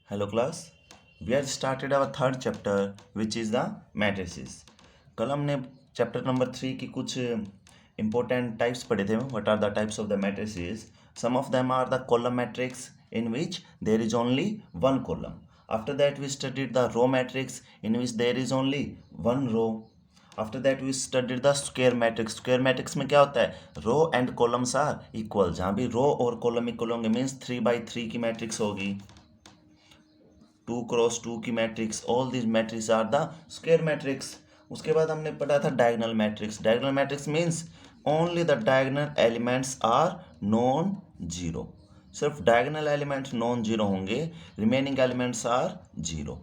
Hello class, we have started our third chapter which is the matrices. कल हमने chapter number 3 की कुछ important types पढ़े थे. What are the types of the matrices? Some of them are the column matrix in which there is only one column. After that we studied the row matrix in which there is only one row. After that we studied the square matrix. Square matrix में क्या होता है? Row and columns are equal. जहाँ भी row और column equal होंगे means 3/3 की matrix होगी. 2x2 की matrix, all this matrix are the square matrix. उसके बाद हमने पढ़ा था diagonal matrix. Diagonal matrix means only the diagonal elements are non zero. सिर्फ डायगोनल एलिमेंट्स नॉन जीरो होंगे, रिमेनिंग एलिमेंट्स आर जीरो.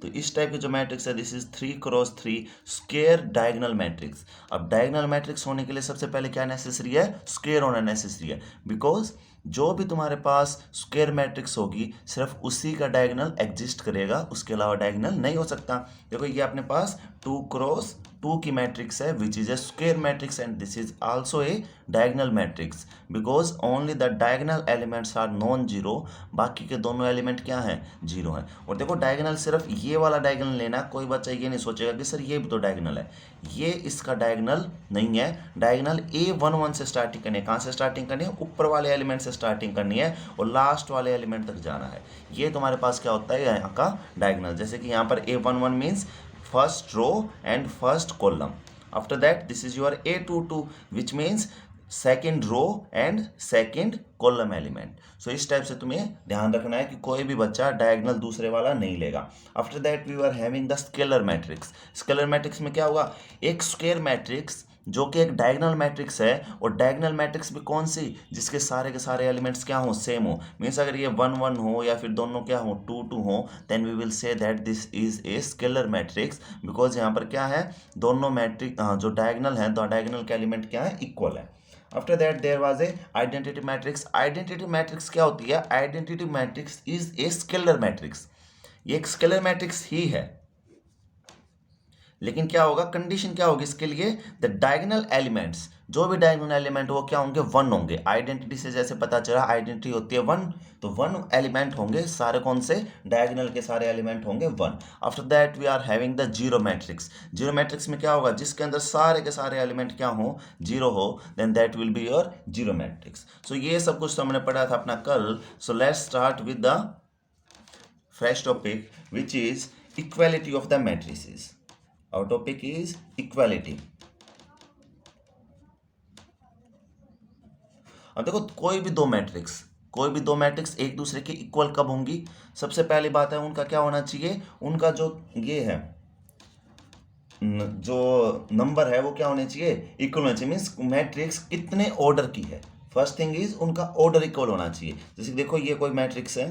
तो इस टाइप की जो मैट्रिक्स है this is 3x3 square diagonal matrix. अब डायगोनल मैट्रिक्स होने के लिए सबसे पहले क्या नेसेसरी है? स्क्वायर होना नेसेसरी है. बिकॉज जो भी तुम्हारे पास स्क्वायर मैट्रिक्स होगी सिर्फ उसी का डायगोनल एग्जिस्ट करेगा, उसके अलावा डायगोनल नहीं हो सकता. देखो ये अपने पास 2x2 की मैट्रिक्स है which is a square matrix and this is also a diagonal matrix because only the diagonal elements are non zero. बाकी के दोनों एलिमेंट क्या हैं? जीरो हैं. और देखो डायगोनल सिर्फ ये वाला डायगोनल लेना, कोई बच्चा ये नहीं सोचेगा कि सर ये भी तो डायगोनल है. ये इसका डायगोनल नहीं है. डायगोनल A11 से स्टार्टिंग करनी है. कहाँ से स्टार्टिंग करनी है? ऊपर वाले एलिमेंट से स्टार्टिंग करनी है और लास्ट वाले एलिमेंट तक जाना है. ये तुम्हारे पास क्या होता है यहाँ का डायगोनल. जैसे कि यहाँ पर A11 means first row and first column. After that this is your A22 which means second row and second column element. So इस टाइप से तुम्हें ध्यान रखना है कि कोई भी बच्चा डायगोनल दूसरे वाला नहीं लेगा. After that we are having the scalar matrix. Scalar matrix में क्या होगा? एक स्क्वायर मैट्रिक्स जो कि एक डायगोनल मैट्रिक्स है. और डायगोनल मैट्रिक्स भी कौन सी? जिसके सारे के सारे एलिमेंट्स क्या हो? सेम हो. मीन्स अगर ये 1 1 हो या फिर दोनों क्या हो? 2 2 हो, then we will say that this is a scalar matrix because यहाँ पर क्या है? दोनों मैट्रिक जो डायगोनल है, दो डायगोनल के एलिमेंट क्या है? इक्वल है. After that there was a identity matrix. Identity matrix क्या होती है? Identity matrix is a scalar matrix. ये एक स्केलर मैट्रिक्स ही है, लेकिन क्या होगा? कंडीशन क्या होगी इसके लिए? द डायगोनल एलिमेंट्स, जो भी डायगोनल एलिमेंट वो क्या होंगे? 1 होंगे. आइडेंटिटी से जैसे पता चला आइडेंटिटी होती है 1, तो 1 एलिमेंट होंगे. सारे कौन से? डायगोनल के सारे एलिमेंट होंगे 1. After that we are having the zero matrix. Zero matrix में क्या होगा? जिसके अंदर सारे के सारे एलिमेंट क्या हो? जीरो हो, then that will be your zero matrix. So ये सब कुछ तो हमने पढ़ा था अपना कल. So let's start with the fresh topic which is equality of the matrices. Our topic is equality. अब देखो कोई भी दो मैट्रिक्स एक दूसरे के इक्वल कब होंगी? सबसे पहली बात है उनका क्या होना चाहिए? उनका जो ये है जो नंबर है वो क्या होने चाहिए? इक्वल होना चाहिए. मीन्स मैट्रिक्स कितने ऑर्डर की है. फर्स्ट थिंग इज उनका ऑर्डर इक्वल होना चाहिए. जैसे देखो ये कोई मैट्रिक्स है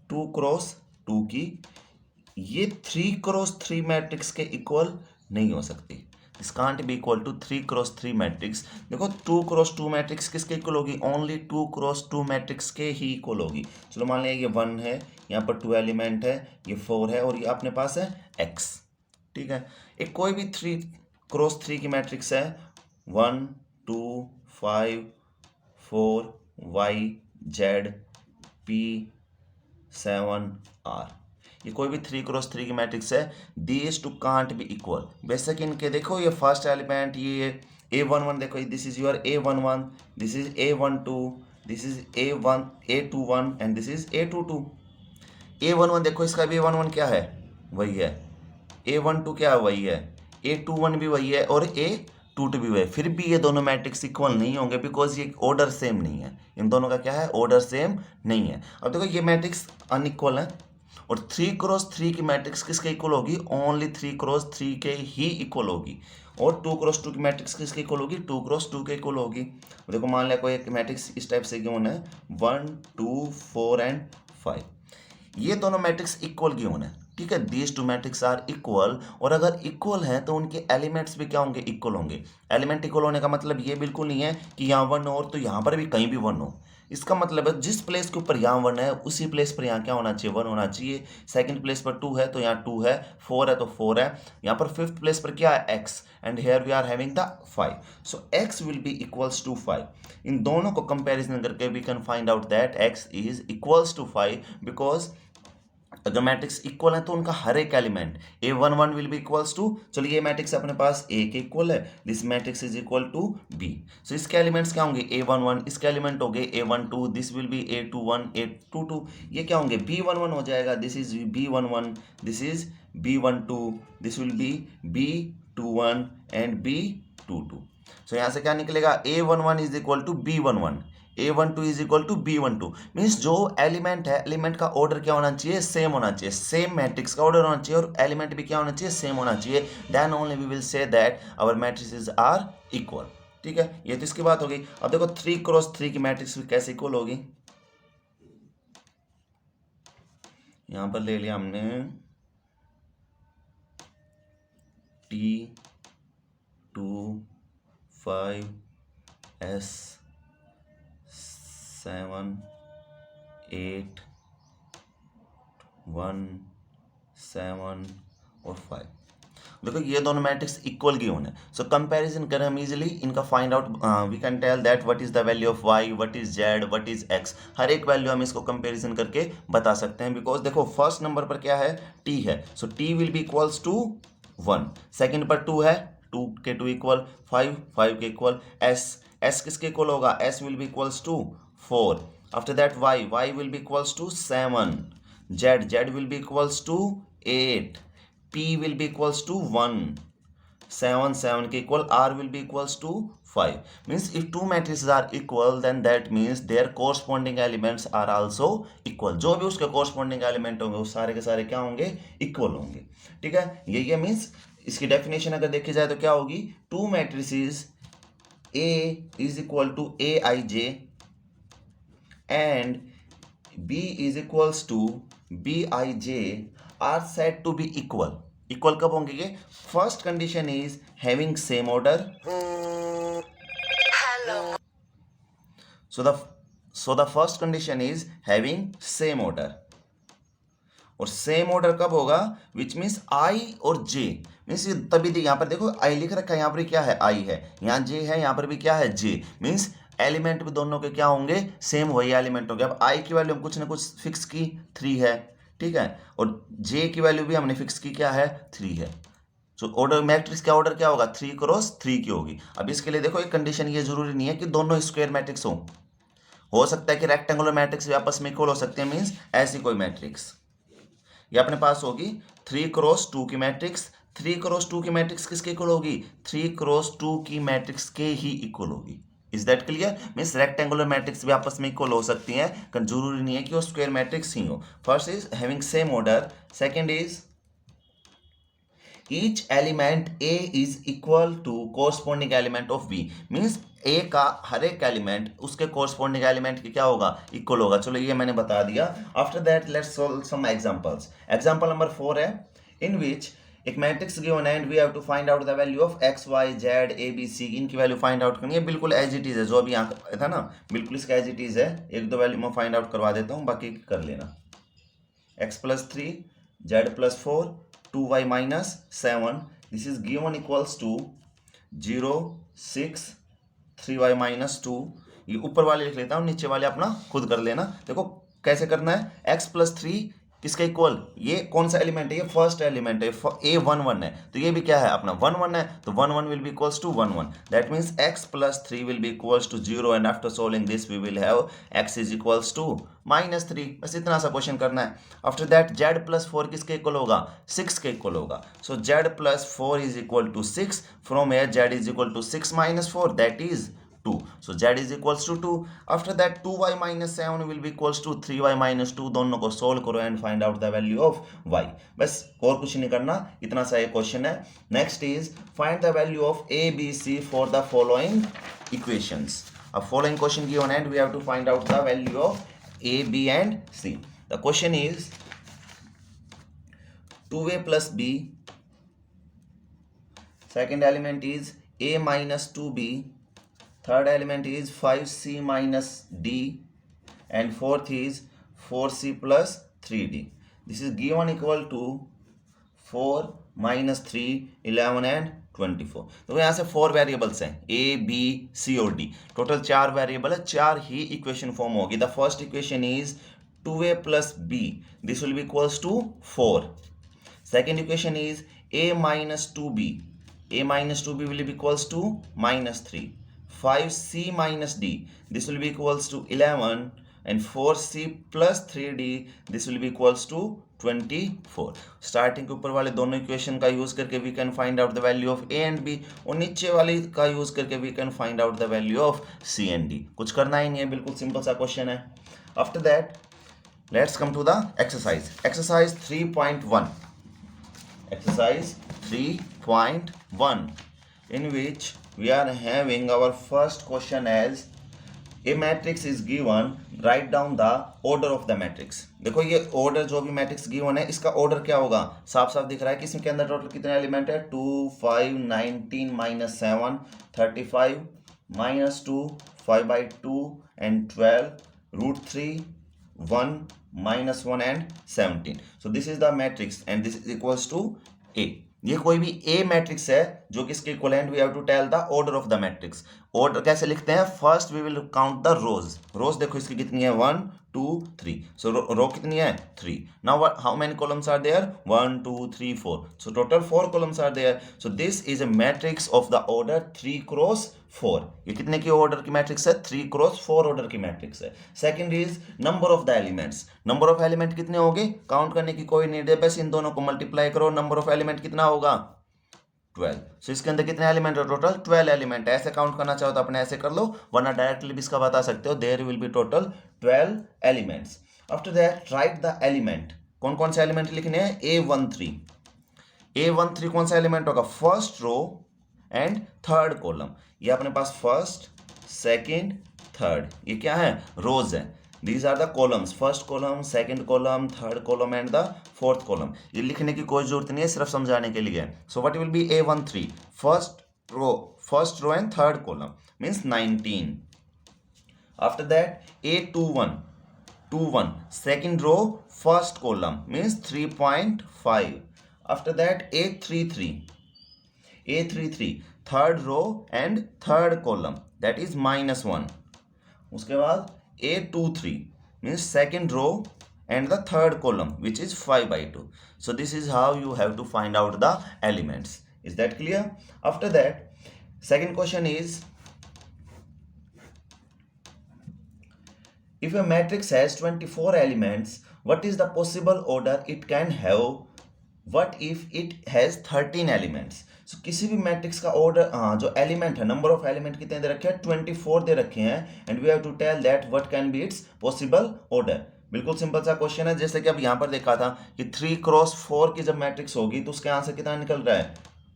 2x2 की, ये 3x3 मैट्रिक्स के इक्वल नहीं हो सकती. This can't be equal to 3x3 matrix. देखो 2x2 मैट्रिक्स किसके इक्वल होगी? ओनली 2x2 मैट्रिक्स के ही इक्वल होगी. चलो मान लिया ये 1 है, यहाँ पर 2 एलिमेंट है, ये 4 है और ये अपने पास है x. ठीक है. एक कोई भी 3x3 की मैट्रिक्स है 1 2 5 4 y z p 7 r. ये कोई भी 3x3 की मैट्रिक्स है. These to can't be equal. बेशक इनके देखो ये फर्स्ट एलिमेंट ये A11 देखो this is your A11, this is A12, this is A21 and this is A22. A11 देखो इसका भी A11 क्या है? वही है. A12 क्या है? वही है. A21 भी वही है और A22 भी वही है. फिर भी ये दोनों मैट्रिक्स इक्वल नहीं होंगे बिकॉज ये ऑर्डर सेम नहीं है. इन दोनों का क्या है? ऑर्डर सेम नहीं है. अब देखो ये मैट्रिक्स अनइक्वल है और 3x3 की मैट्रिक्स किसके इक्वल होगी? ओनली 3x3 के ही इक्वल होगी. और 2x2 की मैट्रिक्स किसके इक्वल होगी? 2x2 के इक्वल होगी. देखो मान लिया कोई एक मैट्रिक्स इस टाइप से गिवन है 1 2 4 एंड 5. ये दोनों मैट्रिक्स इक्वल गिवन है. ठीक है. These two matrix are equal. और अगर इक्वल है तो उनके एलिमेंट्स भी क्या होंगे? इक्वल होंगे. एलिमेंट इक्वल होने का मतलब ये बिल्कुल नहीं है कि यहाँ 1 हो और तो यहाँ पर भी कहीं भी 1 हो. इसका मतलब है जिस प्लेस के ऊपर यहाँ 1 है उसी प्लेस पर यहाँ क्या होना चाहिए, 1 होना चाहिए। सेकंड प्लेस पर 2 है तो यहाँ 2 है, 4 है तो 4 है। यहाँ पर फिफ्थ प्लेस पर क्या है, x, and here we are having the 5, so x will be equals to 5। इन दोनों को कंपैरिजन करके we can find out that x is equals to 5, because अगर मैट्रिक्स इक्वल है तो उनका हर एक element A11 will be equals to, चलिए ये मैट्रिक्स अपने पास A के इक्वल है, this matrix is equal to B, so इसके एलिमेंट्स क्या होंगे A11, इसके एलिमेंट होंगे A12, this will B A21, A22, ये क्या होंगे B11 हो जाएगा, this is B11, this is B12, this will be B21 and B22। So यहाँ से क्या निकलेगा, A11 is equal to B11, A12 is equal to B12, means जो एलिमेंट है, एलिमेंट का ऑर्डर क्या होना चाहिए, सेम होना चाहिए, सेम मैट्रिक्स का ऑर्डर होना चाहिए और एलिमेंट भी क्या होना चाहिए, सेम होना चाहिए, then only we will say that our matrices are equal. ठीक है, ये तो इसकी बात होगी। अब देखो 3 क्रॉस 3 की मैट्रिक्स कैसे इक्वल होगी, यहां पर ले लिया हमने T2 5 S 7 8 1 7 और 5। देखो ये दोनों मैट्रिक्स इक्वल क्यों है, सो कंपैरिजन करें हम इजीली इनका find out, we can tell that what is the value of y, what is z, what is x, हर एक वैल्यू हम इसको कंपैरिजन करके बता सकते हैं। बिकॉज देखो फर्स्ट नंबर पर क्या है, t है, so t will be equals to 1, second पर 2 है, 2 के 2 इक्वल, 5 5 के इक्वल, s किसके इक्वल होगा, s will be equals to 4, after that y will be equals to 7, z will be equals to 8, P will be equals to 1, 7 7 के equal, R will be equals to 5, means if two matrices are equal then that means their corresponding elements are also equal, जो भी उसके corresponding element होंगे वो सारे के सारे क्या होंगे, equal होंगे। ठीक है, ये मीन्स इसकी डेफिनेशन अगर देखी जाए तो क्या होगी, to matrices A is equal to Aij and B is equals to Bij are said to be equal। Equal कब होंगे ये, first condition is having same order, so the first condition is having same order, और same order कब होगा, which means I और J, means तभी यहाँ पर देखो I लिख रखा है, यहाँ पर क्या है I है, यहाँ J है, यहाँ पर भी क्या है J, मीन्स एलिमेंट भी दोनों के क्या होंगे, सेम वही एलिमेंट हो गया। अब I की वैल्यू हम कुछ ना कुछ फिक्स की 3 है, ठीक है, और J की वैल्यू भी हमने फिक्स की क्या है, 3 है। सो ऑर्डर मैट्रिक्स का ऑर्डर क्या होगा, 3 क्रॉस 3 की होगी। अब इसके लिए देखो एक कंडीशन, ये जरूरी नहीं है कि दोनों स्क्वायर मैट्रिक्स हो सकता है कि रेक्टेंगुलर मैट्रिक्स भी आपस में इक्वल हो सकते हैं, मीन्स ऐसी कोई मैट्रिक्स ये अपने पास होगी 3 क्रॉस 2 की मैट्रिक्स। 3 क्रॉस 2 की मैट्रिक्स किसके इक्वल होगी, 3 क्रॉस 2 की मैट्रिक्स के ही इक्वल होगी। Is that clear, means rectangular matrix भी आपस में इक्वल हो सकती हैं, जरूरी नहीं है कि वो स्क्वायर मैट्रिक्स ही हो। First is having same order, second is each element A is equal to corresponding element of B, means A का हर एक एलिमेंट उसके corresponding एलिमेंट की क्या होगा, इक्वल होगा। चलो ये मैंने बता दिया। After that let's solve some examples. Example number 4 है, इन विच एक मैट्रिक्स गिवन है and we have to find out the value of x y z a b c, इनकी वैल्यू फाइंड आउट करनी है। बिल्कुल एज इट इज है, जो अभी यहाँ था ना, बिल्कुल इसका एज इट इज है। एक दो वैल्यू मैं फाइंड आउट करवा देता हूँ, बाकी कर लेना। x + 3 z + 4 2y - 7, this is given equals to 0 6 3y - 2। ये ऊपर वाले लिख लेता हूँ, नीचे वाले अपना खुद कर लेना। देखो कैसे करना है, x + 3 किसका इक्वल, ये कौन सा एलिमेंट है, ये फर्स्ट एलिमेंट है, A11 है, तो ये भी क्या है अपना 1 1 है, तो 1 1 will be equals to 1 1, that means x + 3 will be equals to 0 and after solving this we will have x is equals to -3। बस इतना सा क्वेश्चन करना है। आफ्टर दैट z + 4 किसके इक्वल होगा, 6 के इक्वल होगा, so z + 4 is equal to 6, from here z is equal to 6 - 4 that is 2, so z is equals to 2। after that 2y - 7 will be equals to 3y - 2, दोनों को solve करो and find out the value of y। बस और कुछ नहीं करना, इतना सा ये क्वेश्चन है। Next is find the value of a b c for the following equations. अब following question given and we have to find out the value of a b and c। The question is 2a + b, second element is a - 2b, third element is 5c - d, and fourth is 4c plus 3d. This is given equal to 4 minus 3 11 and 24. तो यहाँ से 4 variables हैं a b c और d, total 4 variable है, 4 ही equation form होगी. The first equation is 2a plus b, this will be equals to 4. Second equation is a minus 2b, a minus 2b will be equals to minus 3. 5c minus d, this will be equals to 11, and 4c plus 3d, this will be equals to 24. Starting के ऊपर वाले दोनों equation का use करके we can find out the value of a and b, और नीचे वाली का यूज करके we can find out the value of c and d. कुछ करना ही नहीं है, बिल्कुल सिंपल सा क्वेश्चन है. After that let's come to the exercise. Exercise 3.1. Exercise 3.1, in which we are having our first question as a matrix is given, write down the order of the matrix. देखो ये order जो भी matrix given है, इसका order क्या होगा, साफ साफ दिख रहा है कि इसके अंदर टोटल कितने एलिमेंट है, 2 5 19 minus 7 35 minus 2 5/2 and 12 root 3 1 minus 1 and 17. So this is the matrix and this is equals to A. ये कोई भी A मैट्रिक्स है जो कि इसके equivalent we have to tell the order of the matrix. Order कैसे लिखते हैं, first we will count the rows. Rows देखो इसकी कितनी है, 1 2 3. सो रो कितनी है, 3. Now how many columns are there, 1 2 3 4. So total 4 columns are there. So this is a matrix of the order 3 cross 4. ये कितने की ऑर्डर की मैट्रिक्स है, 3 क्रॉस 4 ऑर्डर की मैट्रिक्स है. Second is number of the elements. Number of element कितने होंगे, count करने की कोई नीड है, बस इन दोनों को मल्टीप्लाई करो. नंबर ऑफ एलिमेंट कितना होगा, 12. सो इसके अंदर कितने एलिमेंट है, टोटल 12 एलिमेंट. ऐसे काउंट करना चाहो तो अपने ऐसे कर लो, वरना डायरेक्टली भी इसका बता सकते हो. There will be total 12 elements. After that write the element. कौन कौन से एलिमेंट लिखने हैं, A13. A13 कौन सा एलिमेंट होगा, first row and third column. ये अपने पास फर्स्ट सेकेंड थर्ड, ये क्या है, रोज है. These are the columns, first column, second column, third column and the fourth column. ये लिखने की कोई जरूरत नहीं है, सिर्फ समझाने के लिए. So what will be A13? First row and third column means 19. After that A21, second row, first column means 3.5. After that A33, third row and third column, that is -1. उसके बाद A23 means second row and the third column, which is 5/2. So this is how you have to find out the elements. Is that clear? After that, second question is, if a matrix has 24 elements, what is the possible order it can have? What if it has 13 elements? So किसी भी matrix का order, जो element है, number of element कितने दे रखे हैं, 24 दे रखे हैं, and we have to tell that what can be its possible order. बिल्कुल सिंपल सा क्वेश्चन है. जैसे कि अब यहाँ पर देखा था कि 3 क्रॉस 4 की जब मैट्रिक्स होगी तो उसके आंसर कितना निकल रहा है,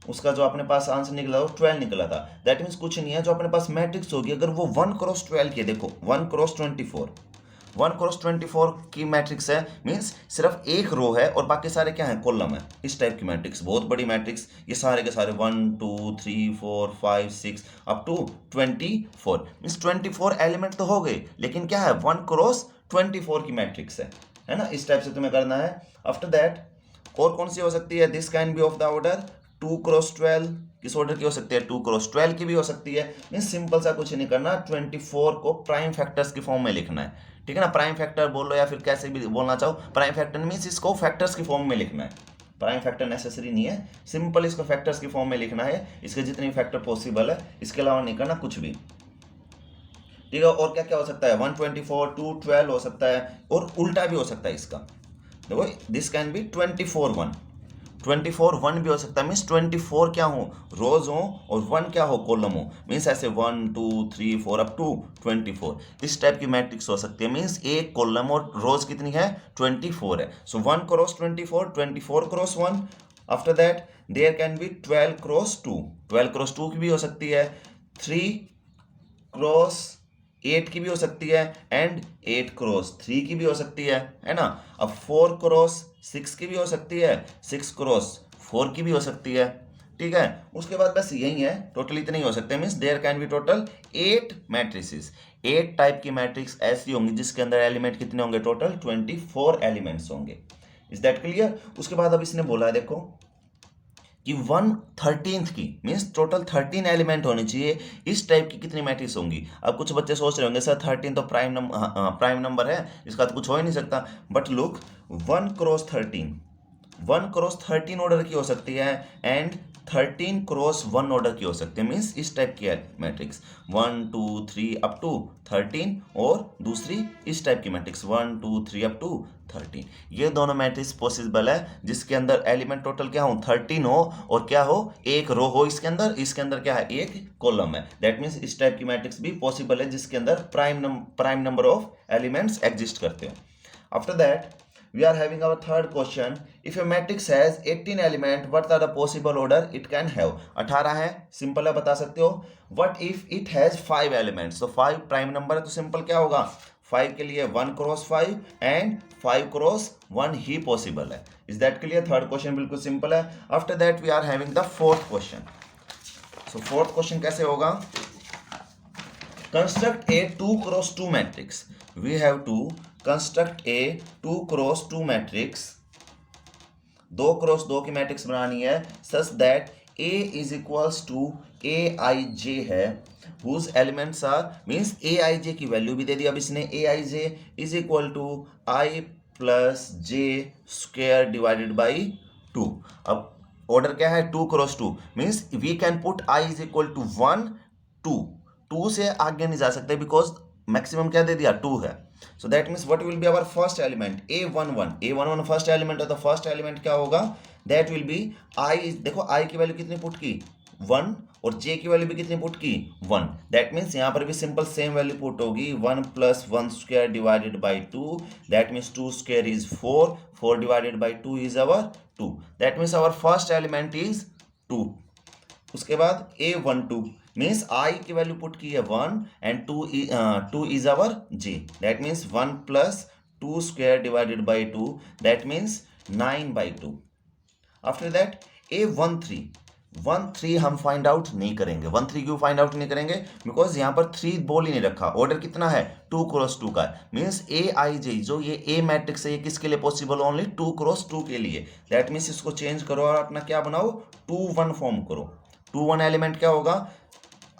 उसका जो अपने पास आंसर निकला वो 12 निकला था. दैट मीन्स कुछ नहीं है, जो अपने पास मैट्रिक्स होगी अगर वो 1 क्रॉस 12 की है, देखो 1 क्रॉस 24, 1 क्रॉस 24 की मैट्रिक्स है, मीन्स सिर्फ एक रो है और बाकी सारे क्या है, कॉलम है. इस टाइप की मैट्रिक्स, बहुत बड़ी मैट्रिक्स, ये सारे के सारे 1 2 3 4 5 6 अप टू 24, मीन्स 24 एलिमेंट तो हो गए, लेकिन क्या है, 1 क्रॉस 24 की मैट्रिक्स है ना. इस टाइप से तुम्हें करना है. आफ्टर दैट और कौन सी हो सकती है, this can be of the order 2 cross 12. किस ऑर्डर की हो सकती है, 2 क्रॉस 12 की भी हो सकती है. मीन्स सिंपल सा कुछ नहीं करना, 24 को प्राइम फैक्टर्स की फॉर्म में लिखना है. ठीक है ना, प्राइम फैक्टर बोल लो या फिर कैसे भी बोलना चाहो, प्राइम फैक्टर मीन्स इसको फैक्टर्स की फॉर्म में लिखना है. प्राइम फैक्टर नेसेसरी नहीं है, सिंपल इसको फैक्टर्स की फॉर्म में लिखना है. इसके जितने फैक्टर पॉसिबल है, इसके अलावा नहीं करना कुछ भी. ठीक है, और क्या क्या हो सकता है, 124 212 हो सकता है, और उल्टा भी हो सकता है इसका. देखो दिस कैन बी 24 1 भी हो सकता है. मीन्स 24 क्या हो, रोज हो, और 1 क्या हो, कॉलम हो. मीन्स ऐसे 1 2 3 4 अप टू 24, इस टाइप की मैट्रिक्स हो सकती है. मीन्स एक कॉलम और रोज कितनी है, 24 है. So 1 cross 24, 24 cross 1. After that there can be 12 cross 2, 12 cross 2 की भी हो सकती है, 3 क्रॉस 8 की भी हो सकती है, एंड 8 क्रॉस 3 की भी हो सकती है ना. अब 4 क्रॉस 6 की भी हो सकती है, 6 क्रॉस 4 की भी हो सकती है. ठीक है, उसके बाद बस यही है, टोटल इतने ही हो सकते हैं. Means there can be total 8 matrices. 8 type की मैट्रिक्स ऐसी होंगी जिसके अंदर एलिमेंट कितने होंगे, टोटल 24 एलिमेंट्स होंगे। Is that clear? उसके बाद अब इसने बोला है देखो कि 1/13 की मीन्स टोटल 13 एलिमेंट होने चाहिए, इस टाइप की कितनी मैट्रिक्स होंगी। अब कुछ बच्चे सोच रहे होंगे सर 13 तो प्राइम नंबर है, इसका तो कुछ हो ही नहीं सकता। बट लुक 1 क्रॉस 13 ऑर्डर की हो सकती है एंड 13 क्रॉस 1 ऑर्डर की हो सकती है। मीन्स इस टाइप की है मैट्रिक्स 1 2 3 अप टू 13 और दूसरी इस टाइप की मैट्रिक्स 1 2 3 अप टू 13। ये दोनों मैट्रिक्स पॉसिबल है जिसके अंदर एलिमेंट टोटल क्या हो 13 हो और क्या हो एक रो हो इसके अंदर क्या है एक कॉलम है। दैट मीन्स इस टाइप की मैट्रिक्स भी पॉसिबल है जिसके अंदर prime number of elements exist करते हो। After that we are having our third question. If a matrix has 18 element, what are the possible order it can have? 18 है, simple है, बता सकते हो। What if it has 5 elements? तो 5 prime number है तो सिंपल क्या होगा, 5 के लिए 1 क्रॉस 5 एंड 5 क्रॉस 1 ही पॉसिबल है। Is that clear? Third question बिल्कुल सिंपल है। After that we are having the fourth question. So fourth question कैसे होगा, construct a 2 cross 2 matrix. We have to construct a 2 cross 2 matrix. 2 cross 2 की matrix बनानी है such that A is equals to AIJ है, whose elements are means AIJ की value भी दे दी अब इसने, AIJ is equal to I plus J square divided by 2। अब ऑर्डर क्या है 2 cross 2 means we can put I is equal to 1 2 से आगे नहीं जा सकते बिकॉज मैक्सिमम क्या दे दिया 2 है। So that means what will be our first element A11 first element है तो फर्स्ट एलिमेंट क्या होगा, दैट विल बी I। देखो I की वैल्यू कितनी पुट की 1 और J की वैल्यू भी कितनी पुट की 1। दैट मीन्स यहाँ पर भी सिंपल सेम वैल्यू पुट होगी 1 plus 1 square divided by 2। That means 2 square is 4 divided by 2 is our 2। That means our first element is 2। उसके बाद A12 मीन्स I की वैल्यू पुट की है 1 and 2 is our J। That means 1 plus 2 square divided by 2 that means 9/2। After that A13 हम find out नहीं करेंगे। 13 क्यों find out नहीं करेंगे, बिकॉज यहाँ पर 3 बोल ही नहीं रखा, ऑर्डर कितना है 2 क्रॉस 2 का है। मीन्स AIJ जो ये A मैट्रिक्स है ये किसके लिए पॉसिबल, ओनली 2 क्रॉस 2 के लिए। दैट मीन्स इसको चेंज करो और अपना क्या बनाओ 2 1 फॉर्म करो। 2 1 एलिमेंट क्या होगा,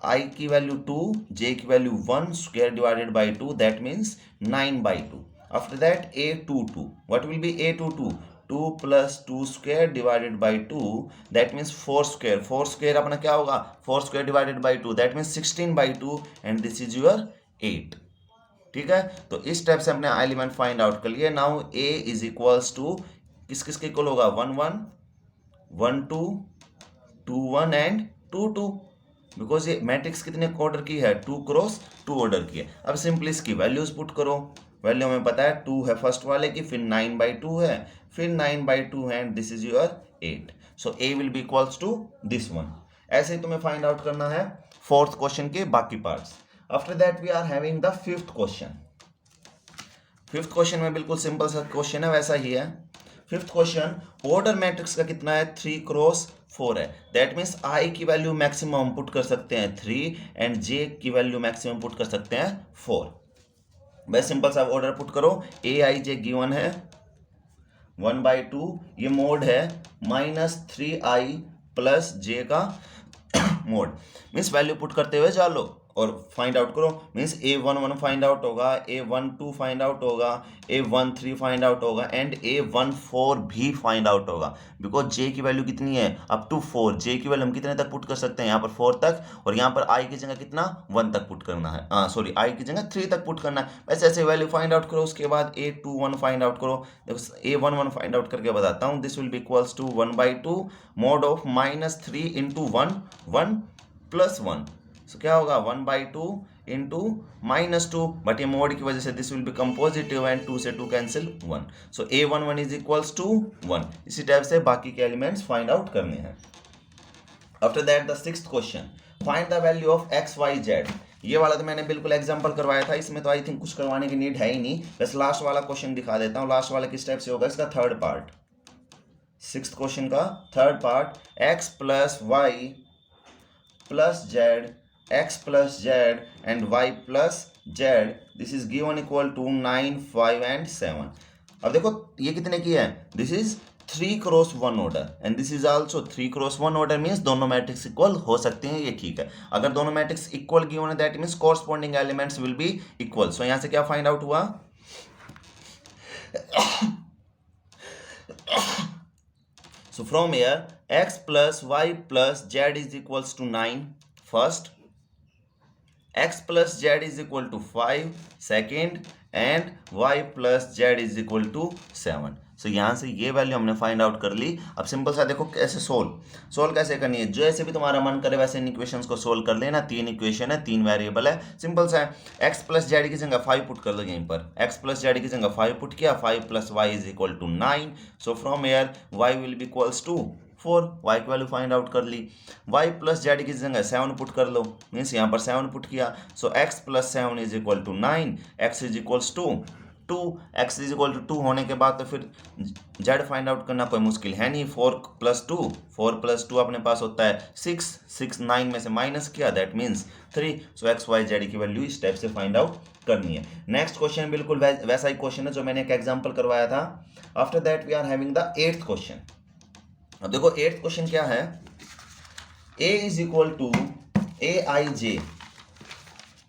I की वैल्यू 2 J की value 1 square divided by 2 that means 9/2। After that A22 what will B A22 2 plus 2 square divided by 2 that means 4 square अपना क्या होगा 4 square divided by 2 that means 16/2 and this is your 8। ठीक है, तो इस type से अपने एलिमेंट फाइंड आउट कर लिए। Now A is equals to किस किस के इक्वल होगा 1 1 1 2 2 1 एंड 2 2 बिकॉज ये मैट्रिक्स कितने ऑर्डर की है 2 क्रॉस 2 ऑर्डर की है। अब सिंपली इसकी वैल्यूज पुट करो, वैल्यू हमें पता है 2 है फर्स्ट वाले की, फिर 9/2 है, फिर 9/2 है and this is your 8। So A will be equals to this one. ऐसे ही तुम्हें फाइंड आउट करना है फोर्थ क्वेश्चन के बाकी parts. After that we are having the fifth question. Fifth question में बिल्कुल सिंपल सा क्वेश्चन है, वैसा ही है। फिफ्थ क्वेश्चन ऑर्डर मैट्रिक्स का कितना है 3 क्रॉस 4 है। दैट मीन्स I की वैल्यू मैक्सिमम हम पुट कर सकते हैं 3 एंड J की वैल्यू मैक्सिमम पुट कर सकते हैं 4। बस सिंपल सा ऑर्डर पुट करो, AIJ गिवन है 1/2, ये मोड है -3I प्लस J का मोड। मीन्स वैल्यू पुट करते हुए जा लो और फाइंड आउट करो। मीन्स A11 फाइंड आउट होगा, A12 फाइंड आउट होगा, A13 फाइंड आउट होगा एंड A14 भी फाइंड आउट होगा। बिकॉज J की वैल्यू कितनी है अप टू 4, J की वैल्यू हम कितने तक पुट कर सकते हैं यहाँ पर 4 तक, और यहाँ पर I की जगह कितना 1 तक पुट करना है, I की जगह 3 तक पुट करना है। वैसे ऐसे वैल्यू फाइंड आउट करो। उसके बाद A21 फाइंड आउट करो। देखो A11 फाइंड आउट करके बताता हूँ। This will be equals to 1/2 mod of -3 into 1 1 plus 1। So क्या होगा 1/2 इंटू -2, बट ये मोड की वजह से this will become positive and 2 से 2 cancel 1। So A11 is equals to 1। इसी टाइप से बाकी के एलिमेंट्स फाइंड आउट करने हैं। After that the sixth question, find the value of x y z। ये वाला तो मैंने बिल्कुल एग्जांपल करवाया था, इसमें तो आई थिंक कुछ करवाने की नीड है ही नहीं। बस लास्ट वाला क्वेश्चन दिखा देता हूँ। लास्ट वाला किस टाइप से होगा, इसका थर्ड पार्ट, सिक्स्थ क्वेश्चन का third part, x plus y plus z x plus z and y plus z, this is given equal to 9, 5 and 7. अब देखो ये कितने की है, this is 3 cross 1 order and this is also 3 cross 1 order, means दोनों matrix equal हो सकते हैं, ये ठीक है। अगर दोनों मैट्रिक्स इक्वल गिवन है that means corresponding elements will be equal. So यहां से क्या फाइंड आउट हुआ, so from here x plus y plus z is equals to 9 first, x plus z is equal to 5 second and y plus z is equal to 7। सो यहाँ से ये value हमने find out कर ली। अब simple सा देखो कैसे सोल्व कैसे करनी है, जैसे भी तुम्हारा मन करे वैसे इन इक्वेशंस को सोल्व कर लेना। 3 इक्वेशन है, 3 वेरिएबल है, सिंपल सा है। x प्लस जेड की जगह 5 पुट कर लो यहीं पर, x प्लस जेड की जगह 5 पुट किया, 5 plus y is equal to 9। So from here y will be equals to 4, y की वैल्यू फाइंड आउट कर ली। y प्लस जेड की जगह 7 पुट कर लो, मीन्स यहाँ पर 7 पुट किया। So x plus 7 is equal to 9, x is equals to 2, x is equal to 2 होने के बाद तो फिर z फाइंड आउट करना कोई मुश्किल है नहीं। 4 प्लस 2 अपने पास होता है 6, 9 में से माइनस किया that means 3। So x y z की वैल्यू इस टाइप से फाइंड आउट करनी है। नेक्स्ट क्वेश्चन बिल्कुल वैसा ही क्वेश्चन है जो मैंने एक एग्जाम्पल करवाया था। After that we are having the 8th question. अब देखो 8th क्वेश्चन क्या है, a is equal to A I J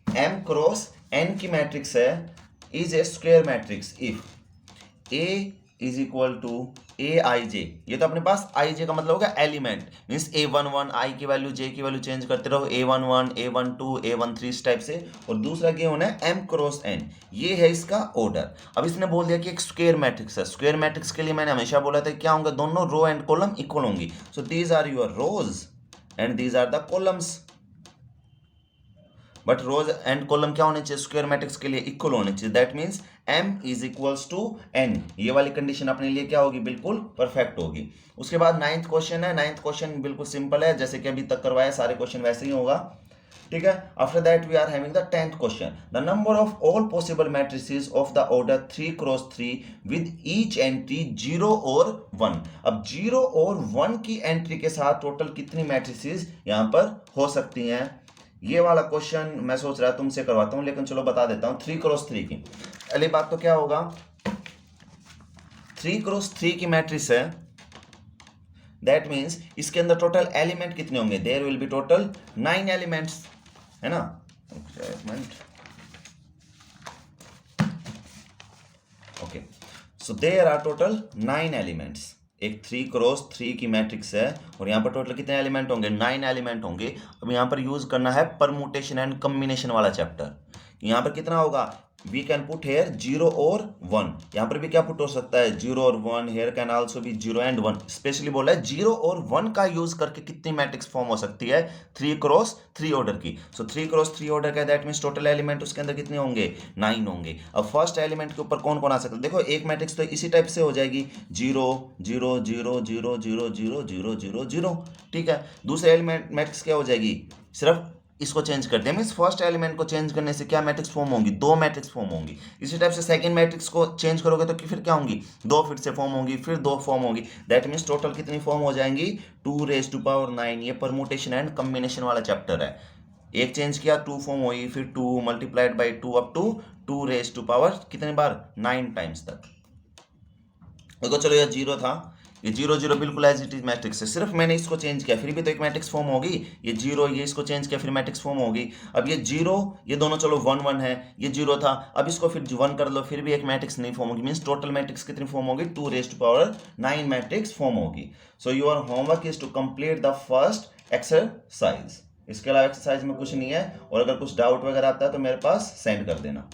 M cross N की मैट्रिक्स है, is a square matrix if a is equal to A I J. ये तो अपने पास आई जे का मतलब होगा एलिमेंट, मीन्स a11 i की वैल्यू j की वैल्यू चेंज करते रहो, a11 a12 a13 इस टाइप से। और दूसरा क्या होना है m क्रॉस n, ये है इसका ऑर्डर। अब इसने बोल दिया कि एक स्क्वायर मैट्रिक्स है, स्क्वायर मैट्रिक्स के लिए मैंने हमेशा बोला था क्या होंगे, दोनों रो एंड कॉलम इक्वल होंगी। So these are your rows and these are the columns, but rows and column क्या होने चाहिए स्क्वायर मैट्रिक्स के लिए, इक्वल होने चाहिए। That means m is equals to n, ये वाली कंडीशन अपने लिए क्या होगी, बिल्कुल परफेक्ट होगी। उसके बाद 9th क्वेश्चन है। 9th क्वेश्चन बिल्कुल सिंपल है, जैसे कि अभी तक करवाया सारे क्वेश्चन वैसे ही होगा, ठीक है। After that we are having the 10th question, the number of all possible matrices of the order 3 cross 3 with each entry 0 और 1। अब 0 और 1 की एंट्री के साथ टोटल कितनी मैट्रिसेस यहां पर हो सकती हैं, ये वाला क्वेश्चन मैं सोच रहा तुमसे करवाता हूं, लेकिन चलो बता देता हूं। 3 क्रॉस 3 की पहली बात तो क्या होगा, 3 क्रॉस 3 की मैट्रिक्स है, दैट मीन्स इसके अंदर टोटल एलिमेंट कितने होंगे, there will be total 9 elements, है ना। Okay, so there are total 9 elements. एक 3 क्रॉस 3 की मैट्रिक्स है और यहाँ पर टोटल कितने एलिमेंट होंगे, 9 एलिमेंट होंगे। अब यहाँ पर यूज करना है परमुटेशन एंड कॉम्बिनेशन वाला चैप्टर। यहाँ पर कितना होगा, वी कैन पुट हेयर 0 और 1, यहाँ पर भी क्या पुट हो सकता है 0 और 1, here can also be 0 and 1। Specially बोला है 0 और 1 का यूज करके कितनी मैट्रिक्स फॉर्म हो सकती है 3 क्रॉस 3 ऑर्डर की। सो 3 क्रॉस 3 ऑर्डर का दैट मीन्स टोटल एलिमेंट उसके अंदर कितने होंगे, 9 होंगे। अब फर्स्ट एलिमेंट के ऊपर कौन कौन आ सकता है, देखो एक मैट्रिक्स तो इसी टाइप से हो जाएगी 0 0 0 0 0 0 0 0 0, ठीक है। दूसरे एलिमेंट मैट्रिक्स क्या हो जाएगी, सिर्फ इसको चेंज कर दिया, मीन्स फर्स्ट एलिमेंट को चेंज करने से क्या मैट्रिक्स फॉर्म होंगी, 2 मैट्रिक्स फॉर्म होंगी। इसी टाइप से सेकंड मैट्रिक्स को चेंज करोगे तो फिर क्या होंगी, 2 फिर से फॉर्म होंगी, फिर 2 फॉर्म होगी। दैट मीन्स टोटल कितनी फॉर्म हो जाएंगी 2⁻⁹। ये परमुटेशन एंड कॉम्बिनेशन वाला चैप्टर है। एक चेंज किया 2 फॉर्म हुई, फिर 2 मल्टीप्लाइड बाई 2 अप टू 2⁻⁹ कितने बार 9 टाइम्स तक। देखो चलो ये 0 था, ये 0 0 बिल्कुल एज इट इज मैट्रिक्स है, सिर्फ मैंने इसको चेंज किया फिर भी तो एक मैट्रिक्स फॉर्म होगी। ये 0 ये इसको चेंज किया फिर मैट्रिक्स फॉर्म होगी। अब ये 0 ये दोनों चलो 1 1 है, ये 0 था, अब इसको फिर 1 कर लो फिर भी एक मैट्रिक्स नहीं फॉर्म होगी, मीन्स टोटल मैट्रिक्स कितनी फॉर्म होगी 2⁻⁹ मैट्रिक्स फॉर्म होगी। So your homework is to complete the first exercise. इसके अलावा एक्सरसाइज में कुछ नहीं है, और अगर कुछ डाउट वगैरह आता है तो मेरे पास सेंड कर देना।